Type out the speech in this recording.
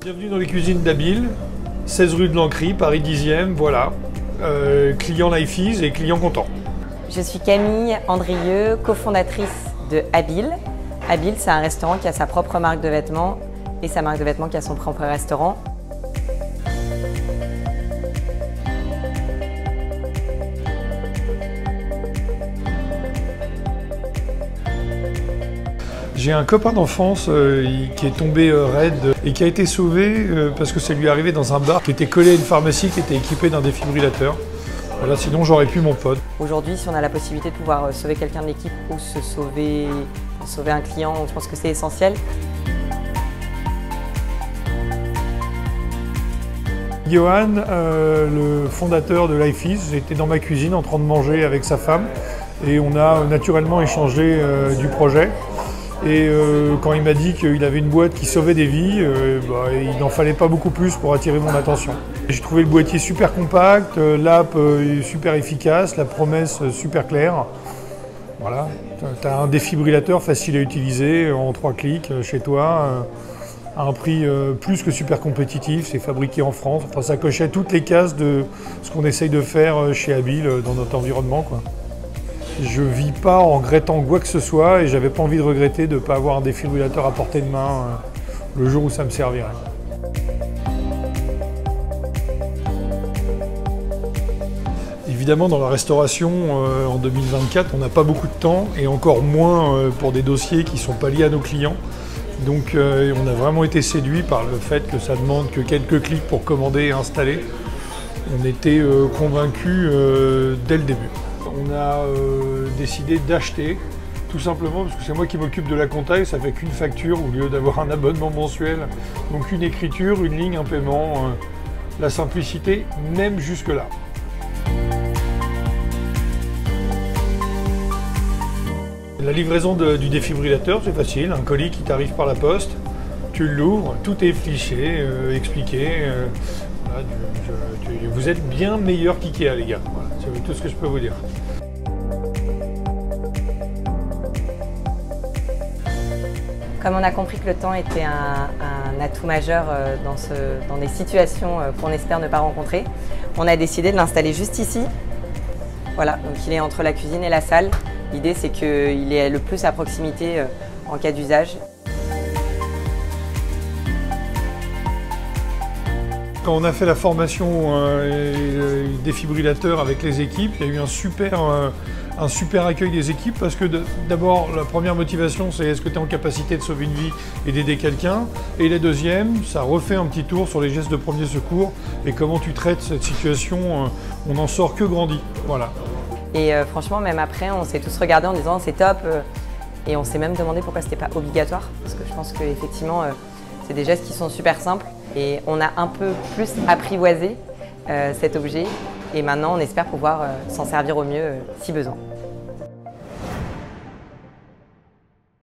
Bienvenue dans les cuisines d'Habile, 16 rue de l'Ancry, Paris 10e, voilà. Client Life-Ease et client content. Je suis Camille Andrieux, cofondatrice de Habile. Habile, c'est un restaurant qui a sa propre marque de vêtements et sa marque de vêtements qui a son propre restaurant. J'ai un copain d'enfance qui est tombé raide et qui a été sauvé parce que ça lui est arrivé dans un bar qui était collé à une pharmacie qui était équipée d'un défibrillateur. Voilà, sinon j'aurais pu mon pote. Aujourd'hui, si on a la possibilité de pouvoir sauver quelqu'un de l'équipe ou sauver un client, je pense que c'est essentiel. Johan, le fondateur de Life-Ease, était dans ma cuisine en train de manger avec sa femme et on a naturellement échangé du projet. Et quand il m'a dit qu'il avait une boîte qui sauvait des vies, il n'en fallait pas beaucoup plus pour attirer mon attention. J'ai trouvé le boîtier super compact, l'app super efficace, la promesse super claire. Voilà, tu as un défibrillateur facile à utiliser en 3 clics chez toi, à un prix plus que super compétitif, c'est fabriqué en France. Enfin, ça cochait toutes les cases de ce qu'on essaye de faire chez Habile dans notre environnement, quoi. Je vis pas en regrettant quoi que ce soit et j'avais pas envie de regretter de ne pas avoir un défibrillateur à portée de main le jour où ça me servirait. Évidemment, dans la restauration, en 2024, on n'a pas beaucoup de temps et encore moins pour des dossiers qui ne sont pas liés à nos clients. Donc on a vraiment été séduit par le fait que ça demande que quelques clics pour commander et installer. On était convaincus dès le début. On a décidé d'acheter, tout simplement parce que c'est moi qui m'occupe de la compta et ça fait qu'une facture au lieu d'avoir un abonnement mensuel. Donc une écriture, une ligne, un paiement, la simplicité, même jusque-là. La livraison du défibrillateur, c'est facile, un colis qui t'arrive par la poste, tu l'ouvres, tout est fiché, expliqué. Voilà, vous êtes bien meilleurs qu'IKEA, les gars. Voilà, c'est tout ce que je peux vous dire. Comme on a compris que le temps était un atout majeur dans des situations qu'on espère ne pas rencontrer, on a décidé de l'installer juste ici. Voilà, donc il est entre la cuisine et la salle. L'idée, c'est qu'il est le plus à proximité en cas d'usage. Quand on a fait la formation défibrillateur avec les équipes, il y a eu un super accueil des équipes parce que d'abord, la première motivation, c'est est-ce que tu es en capacité de sauver une vie et d'aider quelqu'un? Et la deuxième, ça refait un petit tour sur les gestes de premier secours et comment tu traites cette situation, on n'en sort que grandi. Voilà. Et franchement, même après, on s'est tous regardés en disant c'est top et on s'est même demandé pourquoi c'était pas obligatoire parce que je pense qu'effectivement, c'est des gestes qui sont super simples. Et on a un peu plus apprivoisé cet objet et maintenant on espère pouvoir s'en servir au mieux si besoin.